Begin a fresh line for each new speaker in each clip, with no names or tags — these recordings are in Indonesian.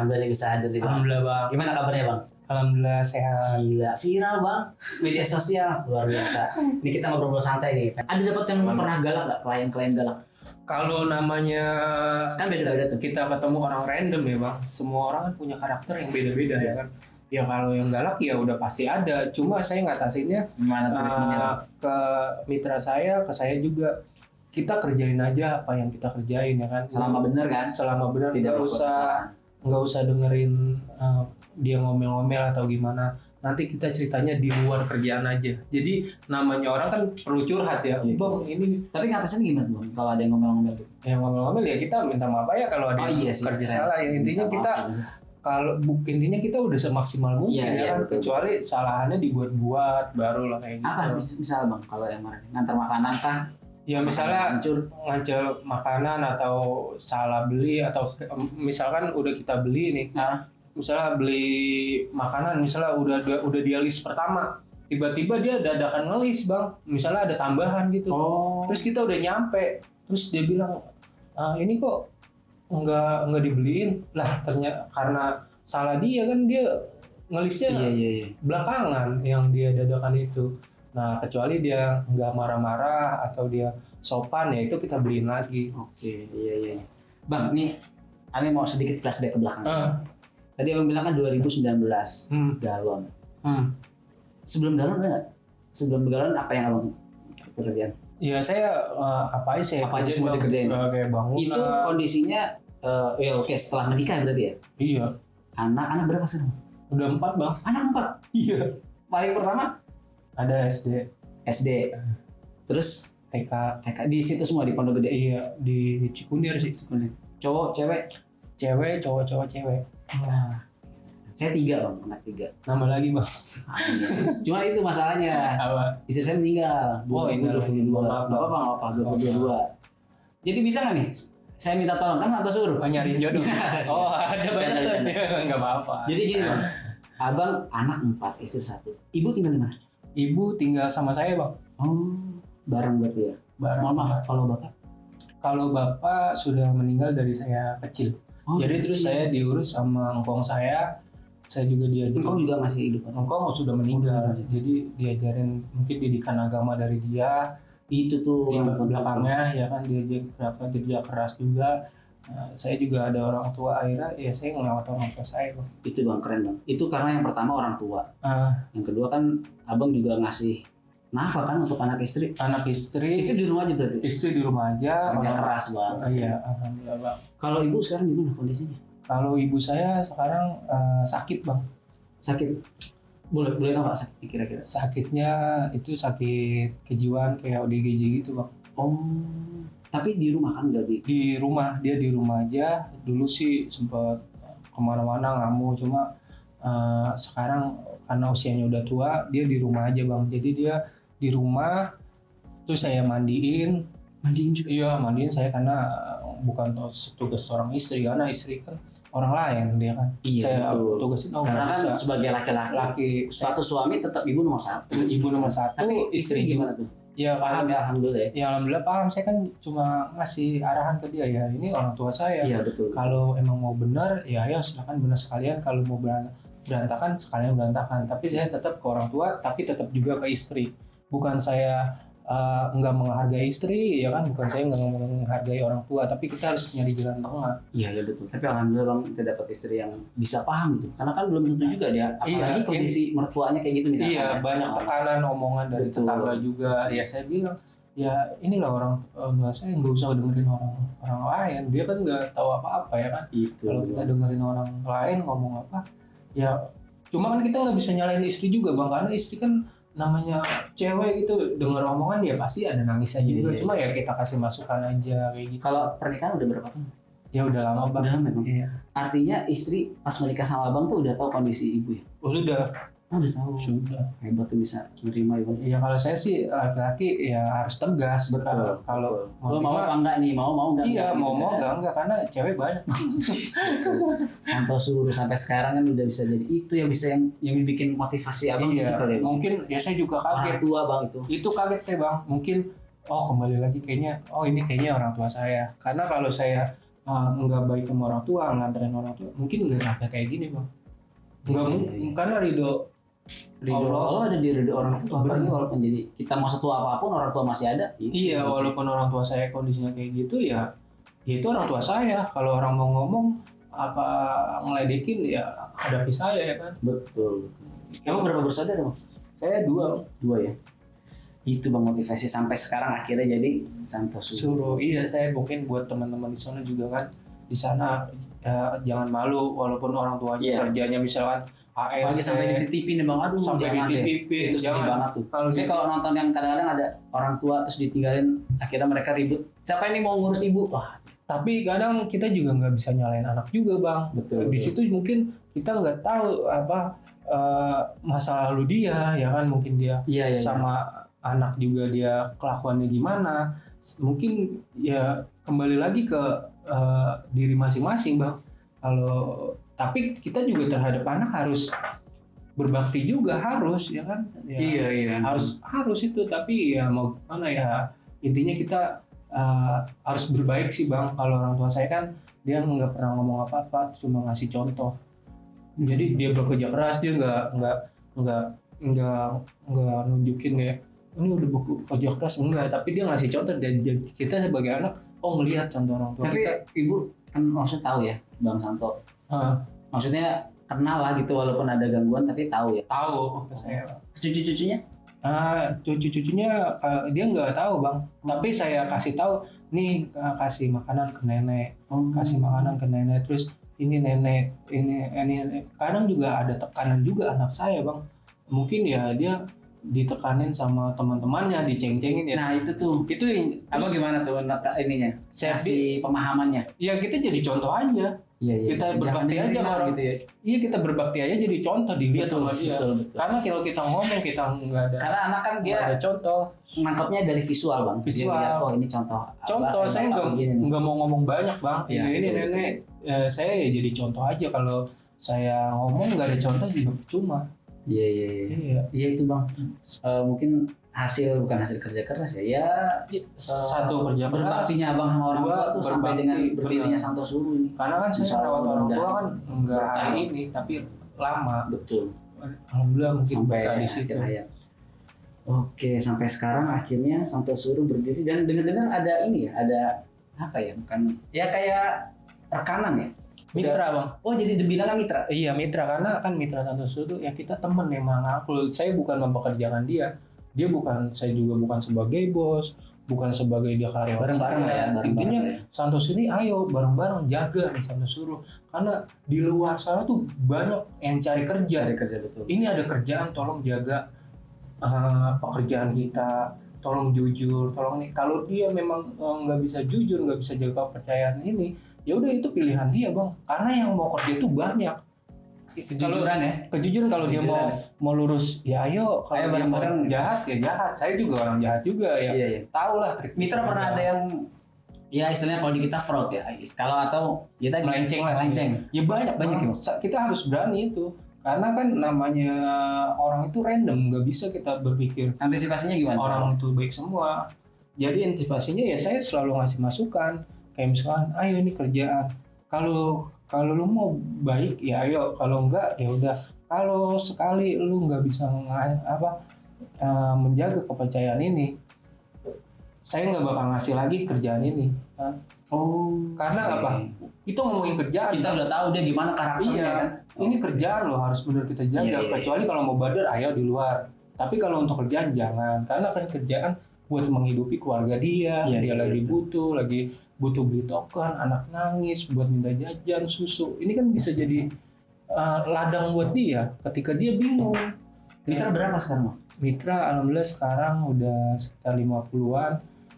Alhamdulillah bisa hadir di Bang.
Alhamdulillah Bang.
Gimana kabarnya Bang?
Alhamdulillah sehat.
Gila, viral Bang. Media sosial luar biasa. Ini kita ngobrol santai nih. Ada dapat yang pernah galak nggak? Klien-klien galak?
Kalau namanya
Kan beda-beda tuh.
kita ketemu orang random ya Bang. Semua orang kan punya karakter yang beda-beda ya kan. Ya kalau yang galak ya udah pasti ada. Cuma saya ngatasinnya
Gimana treatmentnya?
ke mitra saya, ke saya juga. Kita kerjain aja apa yang kita kerjain ya kan.
Selama bener kan?
Selama benar
Tidak
nggak usah dengerin dia ngomel-ngomel atau gimana. Nanti kita ceritanya di luar kerjaan aja. Jadi namanya orang kan perlu curhat ya.
Iya.
Bang ini
Tapi ngatasin gimana Bang? Kalau ada yang ngomel-ngomel gitu?
yang ngomel-ngomel ya kita minta maaf ya kalau ada yang
Iya sih,
kerja
keren.
salah ya. Intinya
Minta
kita
maaf sih.
kalau intinya kita udah semaksimal mungkin
Iya,
ya
iya,
kan.
betul.
Kecuali salahannya dibuat-buat baru lah kayak gitu.
Apa misal Bang kalau yang kemarin ngantar makanan kah?
Ya misalnya
Hancur.
ngancel makanan atau salah beli atau misalkan udah kita beli nih.
Nah,
Misalnya beli makanan, misalnya udah dia list pertama, tiba-tiba dia dadakan ngelis Bang, misalnya ada tambahan gitu,
oh.
terus kita udah nyampe, terus dia bilang ini kok nggak dibeliin lah, ternyata karena salah dia kan dia ngelisnya
Iya.
belakangan yang dia dadakan itu. Nah kecuali dia nggak marah-marah atau dia sopan ya itu kita beliin lagi.
Oke, iya. Bang, nih Ani mau sedikit flashback ke belakang. Tadi abang bilang kan 2019 galon. Sebelum galon ada nggak? Sebelum galon apa yang abang pekerjaan?
Ya saya apa aja
Apa aja
kerjain,
semua
Bang.
dikerjain?
Kayak bangunan.
Itu kondisinya ya oke setelah menikah berarti ya?
Iya.
Anak berapa sekarang?
Udah 4 Bang.
Anak 4.
Iya.
Paling pertama
Ada SD,
SD. Terus
TK.
TK di situ semua di Pondok Gede.
Iya di Cikunir sih.
Cowok, cewek.
Cewek, cowok, cewek.
Wah. Saya 3 Bang, anak 3.
Nambah lagi Bang.
Cuma itu masalahnya.
Apa?
Istri saya meninggal.
Oh, ini
2022.
maaf,
Nggak apa-apa, nggak apa-apa. 2022. Jadi bisa nggak nih? Saya minta tolong kan atau suruh?
Nyariin jodoh. Oh ada banyak tuh.
Bercanda.
Nggak apa-apa.
Jadi gini Bang, abang anak 4, istri 1. Ibu tinggal di mana?
Ibu tinggal sama saya Bang.
Oh, bareng berarti ya?
Bareng.
Mohon maaf, kalau bapak?
Kalau bapak sudah meninggal dari saya kecil.
Oh,
Jadi terus saya diurus sama engkong saya. Saya juga diajarin.
Engkau juga masih hidup?
Engkong sudah meninggal.
Oh,
Jadi diajarin mungkin didikan agama dari dia.
Itu tuh
Di belakangnya ya kan dia kerja keras juga. Nah, saya juga ada orang tua akhirnya ya saya ngelawat orang tua saya Bang.
Itu Bang, keren Bang. Itu karena yang pertama orang tua. Yang kedua kan abang juga ngasih nafkah kan untuk anak istri.
Anak istri
Istri di rumah aja berarti?
istri di rumah aja.
Kerja keras Bang.
Iya alhamdulillah Bang.
Kalau ibu sekarang gimana kondisinya?
Kalau ibu saya sekarang sakit Bang.
Sakit? Boleh tahu Pak sakit kira-kira?
Sakitnya itu sakit kejiwaan kayak ODGJ gitu Bang.
Oh, tapi di rumah kan nggak
Di rumah, dia di rumah aja. Dulu sih sempat kemana-mana ngamuk, cuma sekarang karena usianya udah tua, dia di rumah aja Bang. Jadi dia di rumah, terus saya mandiin juga. Iya mandiin saya karena bukan tugas seorang istri, karena istri kan orang lain dia kan.
Iya,
Saya
betul.
tugasin
Karena kan sebagai laki-laki suatu suami tetap ibu nomor 1.
Ibu nomor 1,
Tapi istri gimana tuh?
Ya
Paham ya alhamdulillah ya.
Ya alhamdulillah paham, saya kan cuma ngasih arahan ke dia ya ini orang tua saya.
Iya betul.
Kalau emang mau benar ya ayo silakan benar sekalian, kalau mau berantakan sekalian berantakan. Tapi saya tetap ke orang tua, tapi tetap juga ke istri. Bukan saya nggak menghargai istri ya kan, bukan saya nggak menghargai orang tua, tapi kita harus nyari jalan tengah.
Iya betul. Tapi alhamdulillah Bang kita dapat istri yang bisa paham gitu. Karena kan belum tentu juga dia. Apalagi kondisi mertuanya kayak gitu misalnya.
Iya banyak tekanan omongan dari
Betul.
tetangga juga. Ya saya bilang ya inilah orang tua saya, nggak usah dengerin orang lain. Dia kan nggak tahu apa-apa ya kan.
Itu.
Kalau kita dengerin orang lain ngomong apa, ya cuma kan kita nggak bisa nyalain istri juga Bang, karena istri kan namanya cewek itu dengar omongan ya pasti ada nangis aja juga.
Iya.
Cuma ya kita kasih masukan aja kayak gitu.
Kalau pernikahan udah berapa tahun?
Ya udah lama Bang.
Udah memang.
Iya.
Artinya istri pas menikah sama abang tuh udah tahu kondisi ibu ya?
Oh, sudah.
Oh, udah tahu.
Sudah.
Hebat tuh bisa menerima ya Bang.
Ya kalau saya sih laki-laki ya harus tegas.
Betul.
Kalau
Lo mau apa enggak nih? Mau enggak?
Iya,
Enggak,
mau
gitu kan?
enggak karena cewek banyak.
Contoh suruh sampai sekarang kan udah bisa jadi itu yang bisa yang bikin motivasi abang
Iya,
gitu kali ya.
mungkin ya saya juga
Orang
kaget.
tua Bang itu.
Itu kaget saya Bang. Mungkin kembali lagi kayaknya ini kayaknya orang tua saya. Karena kalau saya nggak baik sama orang tua, nganterin orang tua, mungkin nggak sampai kayak gini bang. Nggak mungkin, karena ridho
Allah ada di ridho orang tua. Apalagi walaupun jadi kita mau setua apapun orang tua masih ada.
Iya, walaupun orang tua saya kondisinya kayak gitu ya itu orang tua saya. Kalau orang mau ngomong apa ngeledekin ya hadapi saya ya kan.
Betul. Kamu berapa bersaudara bang?
Saya 2
ya. Itu bang motivasi sampai sekarang akhirnya jadi Santosuro.
Iya, saya mungkin buat teman-teman di sana juga kan, di sana ya, jangan malu walaupun orang tuanya kerjanya misalkan
lagi sampai dititipin bang, aduh
sampai dititipin
itu sedih banget tuh. Kalau nonton yang kadang-kadang ada orang tua terus ditinggalin, akhirnya mereka ribut. Siapa ini mau ngurus ibu? Wah.
Tapi kadang kita juga nggak bisa nyalain anak juga bang.
Betul.
Di situ mungkin kita nggak tahu apa masa lalu dia, ya kan mungkin dia sama anak juga dia kelakuannya gimana. Mungkin ya kembali lagi ke diri masing-masing bang. Tapi kita juga terhadap anak harus berbakti juga, harus ya kan. Ya,
iya.
Harus itu, tapi ya mau gimana ya, intinya kita harus berbaik sih bang. Kalau orang tua saya kan dia nggak pernah ngomong apa-apa, cuma ngasih contoh. Jadi dia bekerja keras, dia nggak nunjukin ya ini udah bekerja keras, enggak, tapi dia ngasih contoh. Dan kita sebagai anak ngelihat contoh orang tua.
Tapi
kita,
ibu kan maksud tahu ya bang Santo. Maksudnya kenal lah gitu walaupun ada gangguan tapi tahu ya.
Tahu saya.
Cucu-cucunya?
Cucu-cucunya dia nggak tahu bang. Tapi saya kasih tahu nih, kasih makanan ke nenek, kasih makanan ke nenek. Terus ini nenek, ini. Kadang juga ada tekanan juga anak saya bang. Mungkin ya dia ditekanin sama teman-temannya, diceng-cengin ya.
Nah itu apa gimana tuh ininya? Kasih pemahamannya.
Ya kita jadi contoh aja.
Iya.
Kita berbakti aja orang gitu ya. Iya, kita berbakti aja jadi contoh, dilihat sama dia. Betul. Karena kalau kita ngomong kita nggak ada.
Karena anak kan dia
ada contoh.
Nangkapnya dari visual bang.
Visual.
Dia lihat, ini contoh.
Contoh saya nggak mau ngomong banyak bang.
Ya,
ini nenek. Saya ya jadi contoh aja. Kalau saya ngomong nggak ada contoh juga cuma.
Iya itu bang. Mungkin bukan hasil kerja keras ya.
Satu kerja keras.
Berbaktinya abang sama orang tua tuh sampai dengan berdirinya Santosuro ini.
Karena kan saya merawat orang tua kan enggak hari ini tapi lama.
Betul.
Alhamdulillah mungkin
sampai di situ. Oke, sampai sekarang akhirnya Santosuro berdiri dan dengar-dengar ada ini ya, ada apa ya? Bukan ya kayak rekanan ya.
Mitra bang.
Oh jadi dibilang mitra?
Iya mitra, karena kan mitra Santosuro ya kita teman emang. Saya bukan mempekerjakan dia. Saya juga bukan sebagai bos, bukan sebagai dia karyawan.
Bareng-bareng ya.
Intinya Santosuro ini ayo bareng-bareng jaga nih Santosuro. Karena di luar sana tuh banyak yang cari kerja.
Betul.
Ini ada kerjaan, tolong jaga pekerjaan kita. Tolong jujur, tolong nih. Kalau dia memang nggak bisa jujur, nggak bisa jaga kepercayaan ini, ya udah itu pilihan dia bang. Karena yang mau kerja itu banyak. Kejujuran kalau dia mau lurus ya ayo. Kalau dia mau jahat ya jahat. Saya juga orang jahat juga ya.
Iya.
Tahu lah trik.
Mitra pernah ada yang ya istilahnya kalau di kita fraud ya. Kalau atau kita
melenceng. Ya banyak ya. Kita harus berani itu. Karena kan namanya orang itu random, nggak bisa kita berpikir.
Antisipasinya gimana?
Orang itu baik semua. Jadi antisipasinya ya saya selalu ngasih masukan. Kayak misalkan, ayo ini kerjaan. Kalau lu mau baik ya ayo, kalau enggak ya udah. Kalau sekali lu nggak bisa menjaga kepercayaan ini, saya nggak bakal ngasih lagi kerjaan ini. Kan? Karena apa? Itu ngomongin kerjaan.
Kita udah tahu dia gimana karakternya kan.
Ini kerjaan loh harus benar kita jaga. Kecuali kalau mau badar ayo di luar. Tapi kalau untuk kerjaan jangan. Karena kan kerjaan buat menghidupi keluarga dia. Dia lagi butuh beli token, anak nangis buat minta jajan, susu. Ini kan bisa jadi ladang buat dia ketika dia bingung.
Mitra berapa sekarang?
Mitra alhamdulillah sekarang udah sekitar 50-an.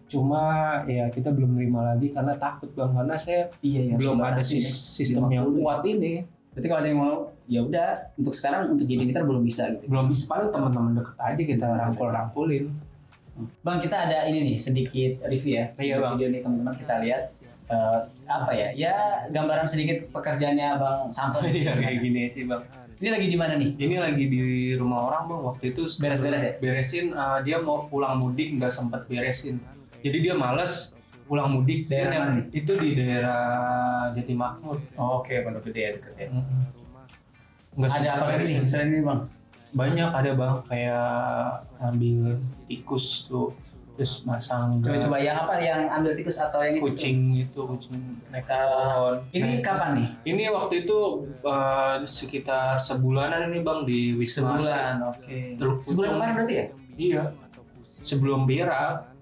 Cuma ya kita belum nerima lagi karena takut bang, karena saya belum ada sistem yang kuat ini.
Berarti kalau ada yang mau ya udah untuk sekarang untuk jadi mitra belum bisa gitu.
Belum bisa, paling teman-teman deket aja kita rangkul-rangkulin.
Bang kita ada ini nih sedikit review ya.
Iya bang.
Video nih teman-teman kita lihat ya gambaran sedikit pekerjaannya Bang Santo.
Iya kayak gini sih bang.
Ini lagi di mana nih?
Ini lagi di rumah orang bang. Waktu itu
beres-beres ya?
Beresin, dia mau pulang mudik nggak sempat beresin. Jadi dia males pulang mudik.
Daerah mana nih?
Itu di daerah Jatimakmur.
Oh, oke, Pondok Gede ya deket ya.
Nggak
Ada apa lagi nih selain ini bang?
banyak ada bang, kayak ambil tikus tuh, terus masang
Coba-coba yang apa, yang ambil tikus atau yang itu?
kucing itu, kucing naik
Kalau
pohon.
ini kapan nih?
Ini waktu itu sekitar sebulanan ini bang di Wisma.
Sebulan, oke.
Teluk
Sebulan
Pucung.
kemarin berarti ya?
Iya, sebelum berak.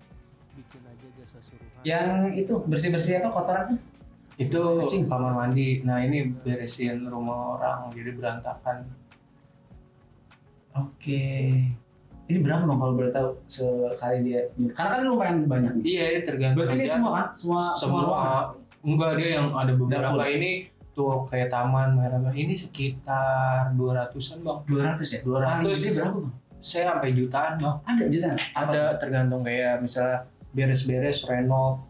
Yang itu bersih-bersih apa kotoran tuh?
Itu
Kucing.
kamar mandi. Nah ini beresin rumah orang jadi berantakan.
Oke. Ini berapa bang kalau boleh tahu sekali dia? Karena kan lumayan banyak nih.
Iya, ini tergantung.
Berarti ini
aja.
semua kan? Semua ruangan?
Enggak, dia yang ada beberapa
Dapur.
ini tuh kayak taman merah-merah. Ini sekitar 200-an bang.
200 ya?
200.
Paling gede berapa bang?
Saya sampai jutaan bang.
Ada jutaan?
Ada tergantung kayak misalnya beres-beres renov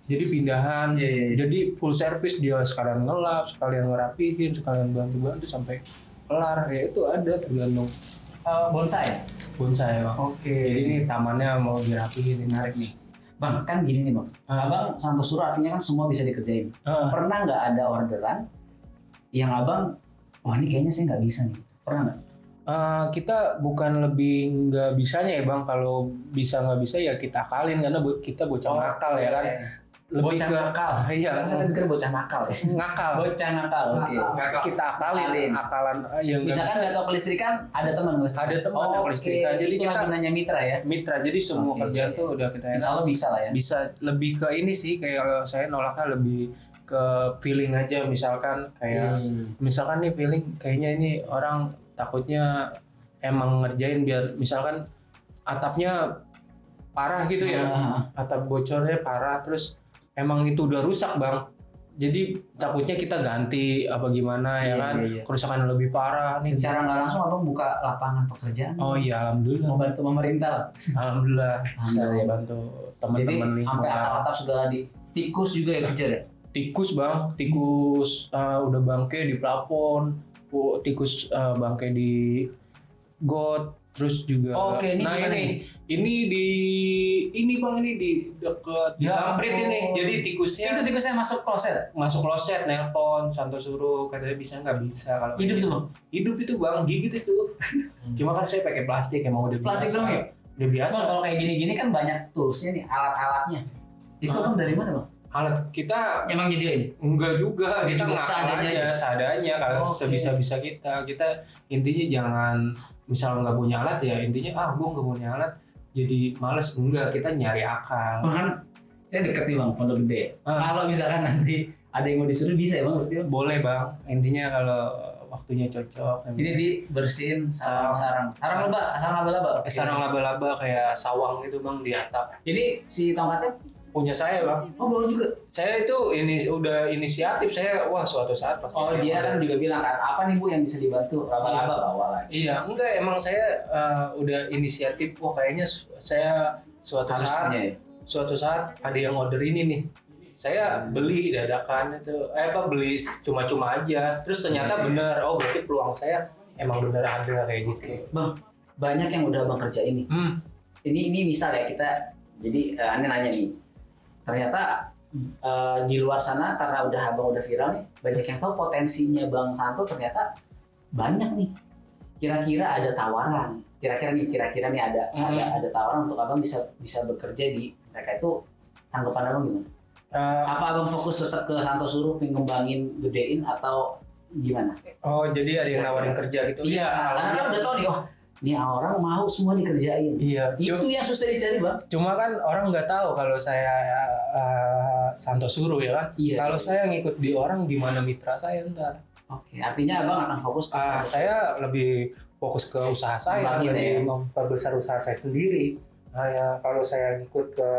jadi pindahan.
Iya, iya, iya.
Jadi full service, dia sekalian ngelap, sekalian ngerapihin, sekalian bantu-bantu sampai kelar. Ya itu ada tergantung
Bonsai?
bonsai bang.
Oke.
Jadi ini tamannya mau dirapihin,
Menarik nih. Bang, kan gini nih bang. Abang Santosuro artinya kan semua bisa dikerjain. Pernah nggak ada orderan yang abang, wah ini kayaknya saya nggak bisa nih. Pernah nggak?
Kita bukan lebih nggak bisanya ya bang, kalau bisa nggak bisa ya kita akalin karena kita bocah nakal ya kan. Lebih
Bocah
ke
nakal.
iya,
Saya pikir bocah nakal ya.
ngakal.
Bocah nakal. Oke.
Kita akalin, akalan yang nggak
Misalkan
bisa.
nggak tahu kelistrikan, ada teman kelistrikan.
Ada teman yang kelistrikan.
Jadi
Jadi
kita
kita
gunanya mitra ya.
mitra, jadi semua
Oke.
kerjaan tuh udah kita
Insya Allah bisa lah ya.
bisa lebih ke ini sih, kayak kalau saya nolaknya lebih ke feeling aja. Misalkan kayak misalkan nih feeling kayaknya ini orang takutnya emang ngerjain biar misalkan atapnya parah gitu ya, atap bocornya parah, terus emang itu udah rusak bang, jadi takutnya kita ganti apa gimana ya kan. Kerusakan lebih parah nih.
Secara nggak langsung abang buka lapangan pekerjaan.
Oh iya, alhamdulillah.
Membantu pemerintah lah.
Alhamdulillah.
Alhamdulillah.
Saya bantu
Jadi
teman-teman
sampai
lingkungan.
atap-atap segala di tikus juga ya kerja ya.
Tikus bang, tikus udah bangke di plafon, tikus bangke di got, terus juga.
Oke, ini
nah
gimana
ini bang, ini di deket di
Ya
kampret
ampun.
ini. Jadi tikusnya
Itu tikusnya masuk kloset.
masuk kloset, nelpon Santosuro katanya bisa nggak bisa kalau
Hidup
gitu.
tuh bang.
Hidup itu bang, gigit itu. Cuma kan saya pakai plastik, emang udah
Plastik
biasa.
dong ya?
Udah biasa.
Bang, kalau kayak gini-gini kan banyak toolsnya nih, alat-alatnya. Itu bang dari mana bang?
Alat kita
Emang nyediain?
enggak juga, kita
Juga
ngakal
seadanya
aja, seadanya kalau
Oke.
sebisa-bisa kita intinya jangan misal nggak punya alat ya intinya gue nggak punya alat jadi males, enggak, kita nyari akal.
Bahkan saya deket nih bang, Pondok Gede. Kalau misalkan nanti ada yang mau disuruh bisa ya bang? Berarti bang?
Boleh bang, intinya kalau waktunya cocok.
Ini dibersihin sarang laba-laba. Oke.
Sarang laba-laba kayak sawang gitu bang di atap.
Ini si tongkatnya
Punya saya bang.
oh baru juga.
Saya itu udah inisiatif, saya suatu saat pasti.
Oh dia kan juga bilang kan apa nih bu yang bisa dibantu laba-laba bawa lagi.
Iya, enggak, emang saya udah inisiatif. Wah kayaknya saya
Harus punya ya.
suatu saat ada yang order ini nih. Saya beli dadakan itu, beli cuma-cuma aja. Terus ternyata bener, oh berarti peluang saya emang bener ada kayak gitu.
Bang, banyak yang udah bang kerja ini. Ini misal ya kita, jadi aneh nanya nih. Ternyata di luar sana karena abang udah viral nih, banyak yang tahu potensinya Bang Santo ternyata banyak nih. Kira-kira ada tawaran. Kira-kira nih ada tawaran untuk abang bisa bekerja di mereka itu. Tanggapan abang gimana? Apa abang fokus tetap ke Santosuro ngembangin gedein atau gimana?
Oh jadi ada yang nawarin kerja gitu?
Iya, karena kan udah tahu nih, wah ini orang mau semua dikerjain.
Iya.
Itu yang susah dicari bang.
Cuma kan orang nggak tahu kalau saya Santosuro ya kan.
Iya.
Kalau saya ngikut di orang gimana mitra saya ntar.
Oke, artinya abang akan fokus ke
Saya lebih fokus ke usaha saya, lebih memperbesar usaha saya sendiri. Kalau saya ngikut ke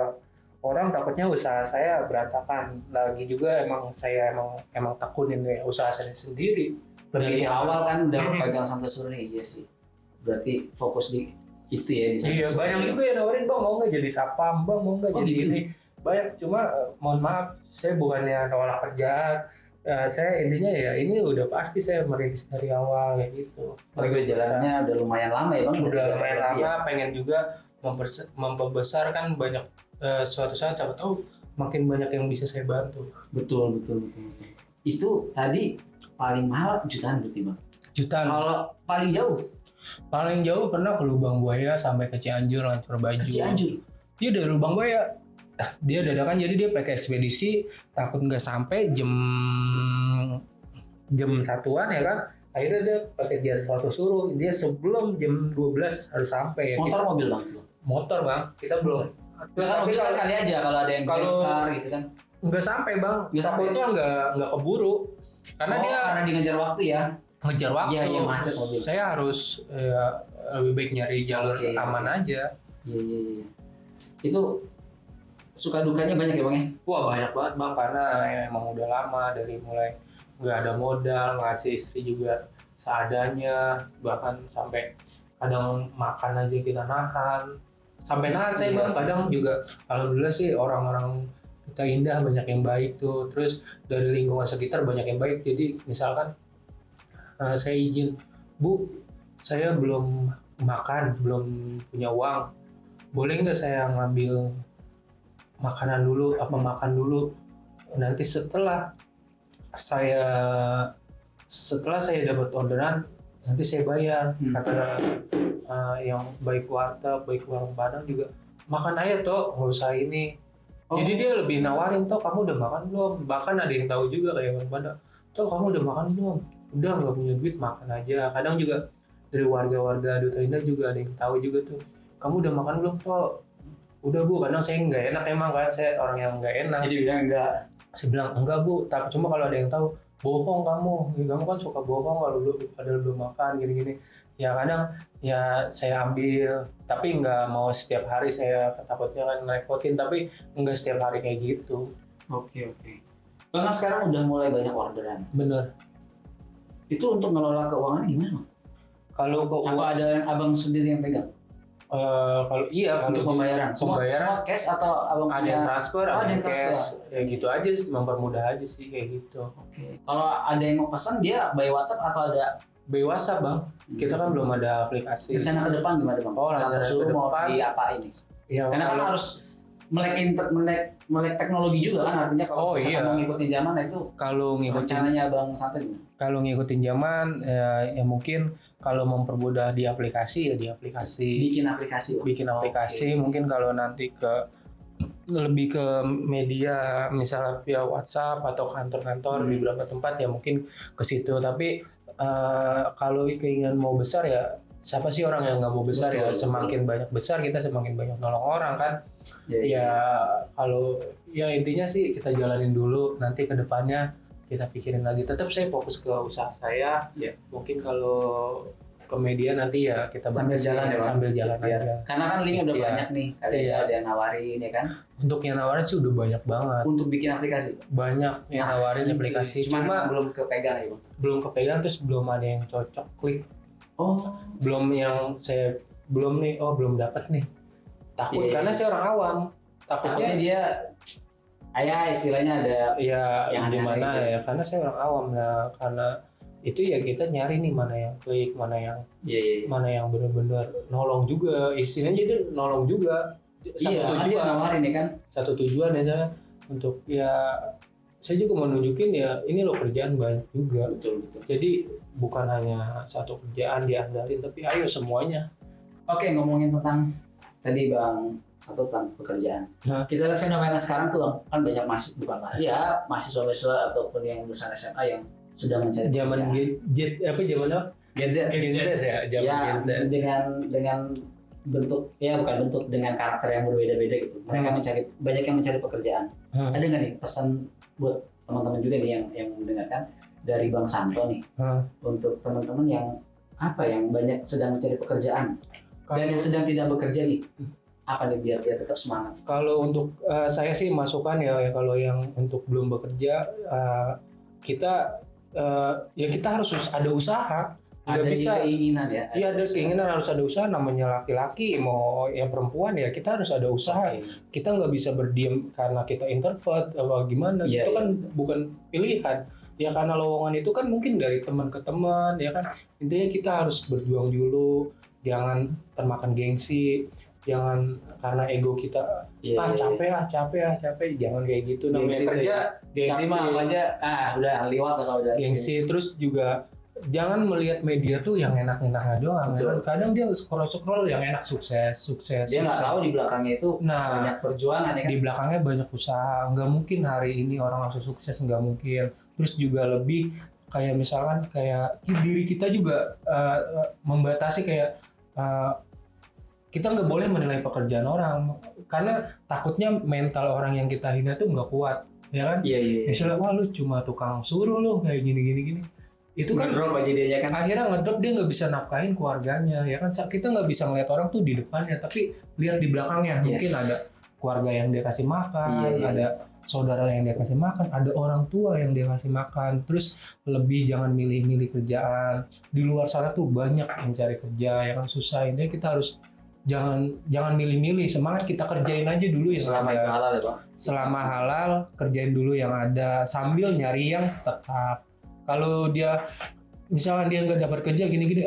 orang takutnya usaha saya berantakan. Lagi juga saya emang tekunin ya usaha saya sendiri.
dari awal kan udah pegang Santosuro nih, iya sih. Berarti fokus di itu ya di
Iya, banyak juga yang nawarin, bang mau nggak jadi sapam, bang mau nggak jadi
gitu?
ini. Banyak, cuma mohon maaf, saya bukannya nolak kerjaan. Saya intinya ya ini udah pasti saya merintis dari awal kayak gitu.
Jalannya udah lumayan lama ya bang.
Udah lumayan lama, pengen juga memperbesar kan banyak suatu saat siapa tahu makin banyak yang bisa saya bantu.
Betul. Itu tadi paling mahal jutaan berarti Bang.
Jutaan.
Kalau paling jauh
Pernah ke Lubang Buaya sampai ke Cianjur, Lancur Baju.
ke Cianjur.
Dia dari Lubang Buaya. Dia dadakan, jadi dia pakai ekspedisi, takut nggak sampai jam satuan ya kan. Akhirnya dia pakai jadwal suruh, dia sebelum jam 12 harus sampai ya.
Motor
Kita,
mobil Bang.
motor Bang, kita belum.
Kan mobil kan kali aja kalau ada yang
Kalau-
car gitu kan.
Nggak sampai Bang,
Nggak sampai.
takutnya nggak keburu. Karena dia
karena ngejar waktu ya.
ngejar waktu.
Iya, macet mobil.
Saya harus lebih baik nyari jalur
Oke.
aman aja.
Iya. Itu suka dukanya banyak ya Bang ya?
Wah banyak banget Bang, karena emang udah lama, dari mulai nggak ada modal, ngasih istri juga seadanya, bahkan sampai kadang makan aja kita nahan, sampai nahan saya
Iya.
Bang. Kadang juga alhamdulillah sih orang-orang kita Indah banyak yang baik tuh, terus dari lingkungan sekitar banyak yang baik. Jadi misalkan saya izin, Bu, saya belum makan, belum punya uang, boleh nggak saya ngambil makanan dulu, apa makan dulu, nanti setelah saya dapat orderan nanti saya bayar. Kata yang baik warteg, baik warung Padang juga, makan aja toh, nggak usah ini. Jadi dia lebih nawarin, toh kamu udah makan belum, bahkan ada yang tahu juga kayak warung Padang, toh kamu udah makan belum, udah nggak punya duit makan aja. Kadang juga dari warga-warga Duta Indah juga ada yang tahu juga tuh, kamu udah makan belum toh, udah Bu. Kadang saya nggak enak, emang kan saya orang yang nggak enak.
Jadi bilang enggak.
Saya bilang enggak Bu, tapi cuma kalau ada yang tahu, bohong kamu, kamu kan suka bohong kalau lu padahal belum makan gini-gini. Ya kadang ya saya ambil, tapi nggak mau setiap hari, saya takutnya kan ngerepotin, tapi nggak setiap hari kayak gitu.
Oke. Bang sekarang udah mulai banyak orderan.
Bener.
Itu untuk ngelola keuangannya gimana Bang?
Kalau
Apa ada yang abang sendiri yang pegang?
kalau
Untuk pembayaran? Semua cash atau abang
ada yang transfer,
Oh,
ada
ada
yang
yang
cash,
transfer.
ya gitu aja sih, mempermudah aja sih kayak gitu.
Oke. Kalau ada yang mau pesan dia by WhatsApp atau ada
By WhatsApp Bang, kita kan belum ada aplikasi.
rencana ke depan gimana Bang?
Oh, rencana
Satu
ke
mau
depan.
di apa ini?
Ya,
Karena kan harus melek teknologi juga kan, artinya kalau
Oh,
misalkan
iya.
mau ngikutin zaman itu
kalau ngikutin
rencananya Bang Santo gimana?
kalau ngikutin zaman ya mungkin kalau mempermudah di aplikasi, ya di aplikasi.
Bikin aplikasi Bang.
Bikin aplikasi.
Oke.
Mungkin kalau nanti lebih ke media misalnya via WhatsApp atau kantor-kantor di beberapa tempat, ya mungkin ke situ. Tapi kalau keinginan mau besar, ya siapa sih orang yang nggak mau besar?
Betul,
Ya
betul.
semakin banyak besar kita semakin banyak nolong orang kan.
Iya.
Ya kalau ya intinya sih kita jalanin dulu, nanti ke depannya kita pikirin lagi. Tetap saya fokus ke usaha saya.
Iya.
Mungkin kalau ke media nanti ya kita
Sambil
batasin,
jalan ya, Bang?
sambil jalan
Iya.
aja.
Karena kan link udah
Iya.
banyak nih, kali
Iya.
ada yang nawarin ya kan,
Untuk yang nawarin sih udah banyak banget.
untuk bikin aplikasi.
Banyak yang nawarin aplikasi,
Cuma
cuma
belum kepegang ya Bang.
belum kepegang, terus belum ada yang cocok klik.
Oh,
Belum yang saya belum nih, belum dapat nih. Takut
Iya.
karena saya orang awam.
takutnya
Takutnya
dia istilahnya ada
ya
yang
gimana
aneh-aneh gitu.
ya, karena saya orang awam. Nah, karena itu ya kita nyari nih mana yang klik, mana yang benar-benar nolong juga, istilahnya jadi nolong juga.
Iya, kan dia nawarin ya kan.
Satu tujuan ya, untuk ya saya juga mau nunjukin ya ini loh kerjaan banyak juga.
Betul.
Jadi bukan hanya satu kerjaan diandalin, tapi ayo semuanya.
Oke, ngomongin tentang tadi Bang satu tentang pekerjaan.
Nah.
Kita lihat fenomena sekarang tuh Bang, kan banyak mahasiswa-mahasiswa ataupun yang lulusan SMA yang sedang mencari
Zaman
pekerjaan.
Gen Z ya, zaman
Ya,
Gen Z.
dengan bentuk bukan bentuk, dengan karakter yang berbeda-beda gitu. Mereka banyak yang mencari pekerjaan. Ada nggak nih pesan buat teman-teman juga nih yang mendengarkan dari Bang Santo nih untuk teman-teman yang banyak sedang mencari pekerjaan dan yang sedang tidak bekerja nih, apa nih biar dia tetap semangat?
Kalau untuk saya sih masukan ya kalau yang untuk belum bekerja, kita harus ada usaha. Nggak
Ada
bisa
keinginan ya?
Iya, ada keinginan, harus ada usaha. Namanya laki-laki mau yang perempuan ya kita harus ada usaha.
Oke.
Kita nggak bisa berdiam karena kita introvert apa gimana.
Iya,
Itu kan bukan pilihan. Ya karena lowongan itu kan mungkin dari teman ke teman ya kan. Intinya kita harus berjuang dulu, jangan termakan gengsi. jangan karena ego kita capek, jangan kayak gitu. Namanya kerja
gengsi mah apa aja udah liwat lah kalau udah
gengsi. Terus juga jangan melihat media tuh yang enak-enaknya doang. Kadang dia scroll yang enak sukses.
Dia nggak tahu di belakangnya itu banyak perjuangan ya kan?
Di belakangnya banyak usaha. Nggak mungkin hari ini orang langsung sukses, nggak mungkin. Terus juga lebih kayak misalkan kayak diri kita juga membatasi kayak kita nggak boleh menilai pekerjaan orang karena takutnya mental orang yang kita hina tuh nggak kuat, ya kan?
Iya.
Misalnya wah lu cuma tukang suruh lu kayak gini. Itu kan
ngedrop aja dia kan.
Akhirnya ngedrop, dia nggak bisa nafkahin keluarganya, ya kan? Kita nggak bisa ngeliat orang tuh di depannya, tapi lihat di belakangnya. Mungkin ada keluarga yang dia kasih makan, ada saudara yang dia kasih makan, ada orang tua yang dia kasih makan. Terus lebih jangan milih-milih kerjaan. Di luar sana tuh banyak yang cari kerja, ya kan? Susah. Ini kita harus jangan milih-milih. Semangat kita kerjain aja dulu yang
selama itu halal ya Pak.
Selama halal kerjain dulu yang ada sambil nyari yang tetap. Kalau dia misalnya dia nggak dapat kerja gini-gini,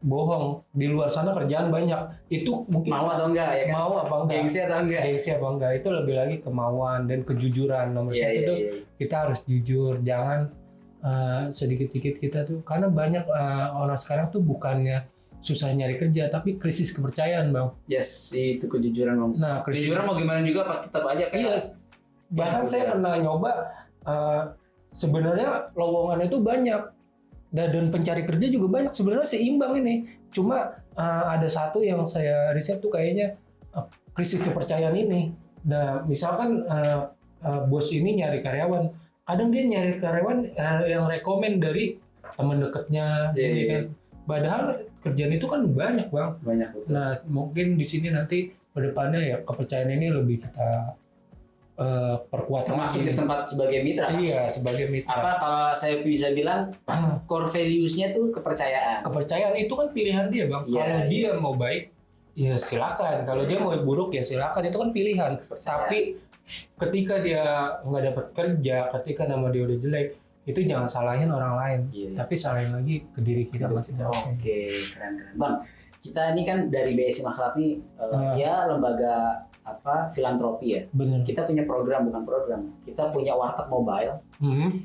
bohong, di luar sana kerjaan banyak. Itu mungkin
mau atau enggak ya kan?
Mau apa enggak?
Gengsi apa enggak?
Itu lebih lagi kemauan dan kejujuran. Nomor satu tuh kita harus jujur, jangan sedikit-sedikit kita tuh, karena banyak orang sekarang tuh bukannya susah nyari kerja tapi krisis kepercayaan, Bang.
Yes, itu kejujuran, Bang.
Nah,
kejujuran mau gimana juga Pak, tetap aja kayak.
Iya. Bahkan saya pernah nyoba sebenarnya lowongan itu banyak dan pencari kerja juga banyak, sebenarnya seimbang ini. Cuma ada satu yang saya riset tuh kayaknya krisis kepercayaan ini. Nah, misalkan bos ini nyari karyawan, kadang dia nyari karyawan yang rekomen dari teman dekatnya, kan. Padahal kerjaan itu kan banyak, Bang.
Banyak. Betul.
Nah, mungkin di sini nanti kedepannya ya kepercayaan ini lebih kita perkuat,
termasuk di tempat sebagai mitra.
Iya, sebagai mitra.
Apa kalau saya bisa bilang core values-nya tuh kepercayaan.
Kepercayaan itu kan pilihan dia, Bang. Kalau dia mau baik, ya silakan. Kalau dia mau buruk, ya silakan. Itu kan pilihan. Tapi ketika dia nggak dapat kerja, ketika nama dia udah jelek, itu jangan salahin orang lain. Tapi salahin lagi ke diri kita masing-masing.
Oke, keren. Bang, kita ini kan dari BSI Masyarakat nih, ya lembaga filantropi ya.
Bener.
Kita punya program, bukan program. Kita punya warteg mobile.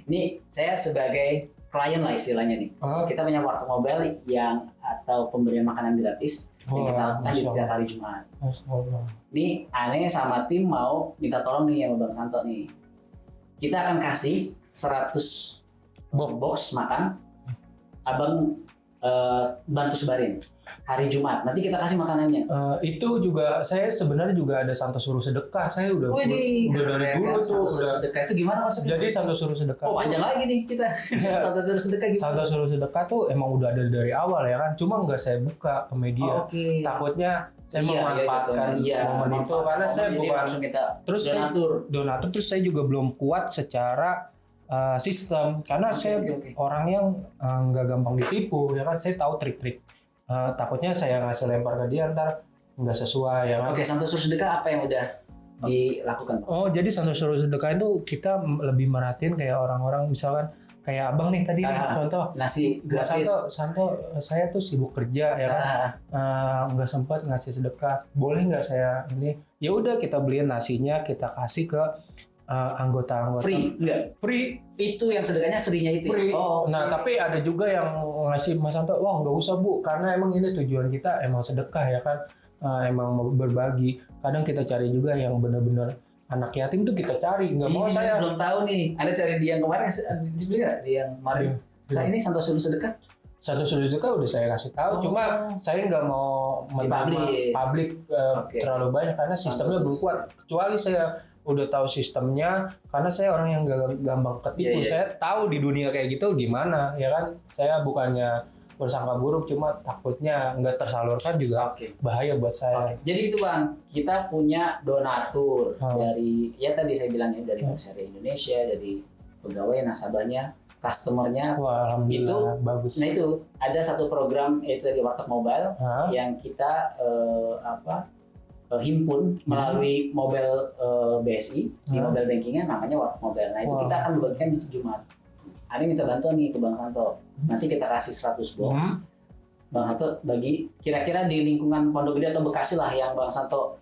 Ini saya sebagai klien lah istilahnya nih. Kita punya warteg mobile yang atau pemberian makanan gratis yang kita lakukan di setiap hari Jumat. Ini aneh sama tim mau minta tolong nih sama Bang Santo nih. Kita akan kasih 100 box makan. Abang bantu sebarin hari Jumat. Nanti kita kasih makanannya.
Itu juga saya sebenarnya juga ada Santo Suruh Sedekah. Saya udah dari dulu tuh.
Santo Suruh Sedekah itu gimana maksudnya?
Jadi Santo Suruh Sedekah.
Panjang lagi nih kita. Santo Suruh Sedekah gitu.
Santo Suruh Sedekah tuh emang udah ada dari awal ya kan. Cuma nggak saya buka ke media. Takutnya saya memanfaatkan momen itu karena saya bukan
langsung kita
terus donatur terus saya juga belum kuat secara sistem karena saya orang yang nggak gampang ditipu ya kan. Saya tahu trik-trik. Takutnya saya ngasih lempar ke dia ntar nggak sesuai ya kan.
Santo Suruh Sedekah apa yang udah dilakukan?
Jadi Santo Suruh Sedekah itu kita lebih merhatiin kayak orang-orang misalkan kayak abang nih tadi nih contoh
nasi gratis.
Santo saya tuh sibuk kerja ya kan, nggak sempat ngasih sedekah. Boleh nggak saya ini? Ya udah kita beliin nasinya kita kasih ke anggota-anggota. Free
itu yang sedekahnya free-nya itu.
Free. Nah tapi ada juga yang ngasih Mas Santo, wah nggak usah Bu, karena emang ini tujuan kita emang sedekah ya kan, emang mau berbagi. Kadang kita cari juga yang benar-benar anak yatim tuh kita cari. Nggak mau saya
belum tahu nih. Ada cari di yang kemarin dibeli nggak? Di yang kemarin. Nah ini Santo Suruh Sedekah.
Santo Suruh Sedekah udah saya kasih tahu. Cuma saya nggak mau publik terlalu banyak karena sistemnya belum kuat. Kecuali saya udah tahu sistemnya, karena saya orang yang gampang ketipu. Saya tahu di dunia kayak gitu gimana, ya kan. Saya bukannya bersangka buruk, cuma takutnya nggak tersalurkan juga bahaya buat saya.
Jadi itu Bang, kita punya donatur dari, ya tadi saya bilangnya dari Masyarakat Indonesia, dari pegawai nasabahnya, customernya.
Wah, itu bagus.
Nah itu ada satu program yaitu dari warteg mobile yang kita himpun melalui mobile BSI di mobile bankingnya namanya warteg mobile. Nah itu kita akan membagikan di Jumat. Ini minta bantuan nih ke Bang Santo. Nanti kita kasih 100 box. Bang Santo bagi kira-kira di lingkungan Pondok Gede atau Bekasi lah yang Bang Santo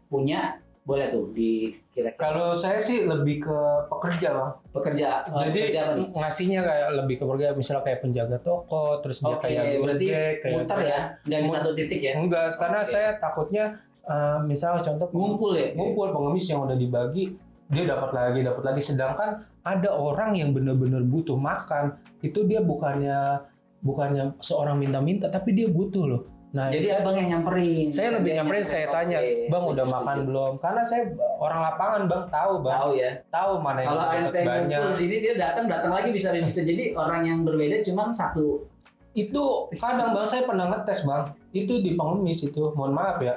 punya, boleh tuh di kira-kira.
Kalau saya sih lebih ke pekerja bang.
Pekerja.
Jadi
pekerja apa nih?
ngasihnya kayak lebih ke pekerja, misalnya kayak penjaga toko, terus dia
Oke,
kayak
berarti
Gojek, kayak
muter ya, nggak di satu titik ya?
Enggak, karena
Oke.
saya takutnya misal contoh
Ngumpul ya?
ngumpul pengemis yang udah dibagi dia dapat lagi, sedangkan ada orang yang benar-benar butuh makan, itu dia bukannya seorang minta-minta, tapi dia butuh loh. Nah,
Jadi abang yang nyamperin.
saya lebih nyamperin, saya tanya, bang udah makan belum? Karena saya orang lapangan bang, tahu bang,
Tahu ya.
tahu mana yang
Kalau
dapat
ente
banyak.
ngumpul sini dia datang lagi bisa jadi orang yang berbeda cuma satu.
Itu kadang bang saya pernah ngetes bang, itu di pengemis itu, mohon maaf ya,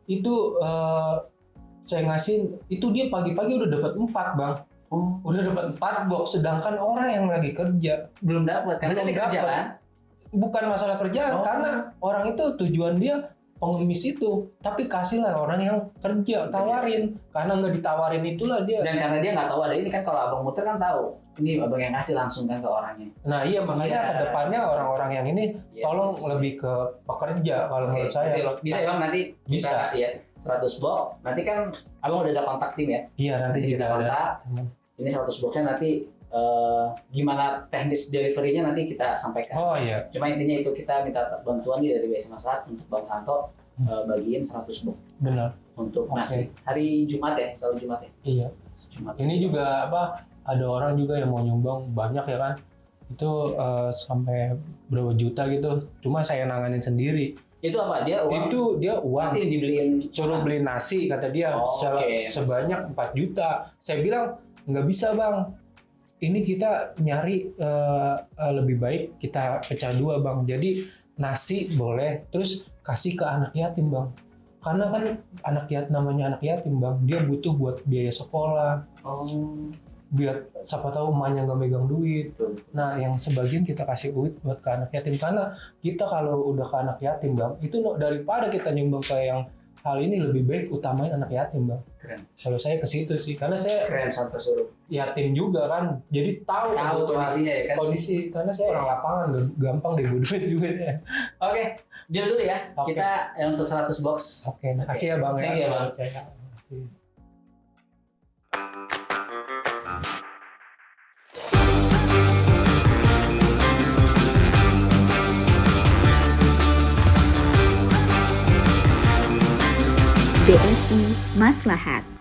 itu saya ngasih, itu dia pagi-pagi udah dapat 4 bang.
Oh,
Udah dapat 4 box, sedangkan orang yang lagi kerja
belum dapat karena
belum
tadi kerja
dapat.
kan?
Bukan masalah kerjaan, karena orang itu tujuan dia pengemis itu, tapi kasihlah orang yang kerja, tawarin, karena nggak ditawarin itulah dia.
Dan karena dia nggak tahu ada ini kan, kalau abang muter kan tahu. Ini abang yang ngasih langsung kan ke orangnya.
Nah iya, makanya
Iya.
kedepannya orang-orang yang ini
Iya,
tolong
setuju.
lebih ke pekerja kalau menurut saya.
Oke, bisa ya bang, nanti
Bisa.
kita kasih ya 100 box. Nanti kan abang udah ada kontak tim ya.
Iya nanti
Nanti
juga
kita
ada.
kontak. Ini 100 boxnya nanti gimana teknis deliverynya nanti kita sampaikan.
Oh iya.
Cuma intinya itu, kita minta bantuan nih dari BSM Masyarakat untuk Bang Santo bagiin 100 box
Benar.
untuk
Oke.
nasi. Hari Jumat ya, kalau Jumat ya.
Iya.
Jumat.
Ini juga apa? Ada orang juga yang mau nyumbang banyak ya kan? Itu sampai berapa juta gitu. Cuma saya nanganin sendiri.
Itu apa? Dia uang?
Itu dia uang.
Nanti dibeliin
Suruh beli nasi kata dia
Oh, oke.
sebanyak 4 juta. Saya bilang nggak bisa bang. Ini kita nyari lebih baik kita pecah 2 bang. Jadi nasi boleh, terus kasih ke anak yatim bang. Karena kan namanya anak yatim bang, dia butuh buat biaya sekolah.
Oh,
Biar siapa tahu emaknya nggak megang duit.
betul.
Nah, yang sebagian kita kasih duit buat ke anak yatim, karena kita kalau udah ke anak yatim bang, itu daripada kita nyumbang ke yang hal ini, lebih baik utamain anak yatim bang.
Keren.
Kalau saya ke situ sih, karena saya
Keren Santo suruh.
yatim juga kan, jadi tahu kebutuhan
kondisinya ya kan.
kondisi. Karena saya orang lapangan, gampang dibuduin juga saya.
Oke, deal dulu ya.
Oke.
Kita untuk 100 box.
Oke, makasih ya bang.
Thank you, Bang.
Makasih.
BSI Maslahat.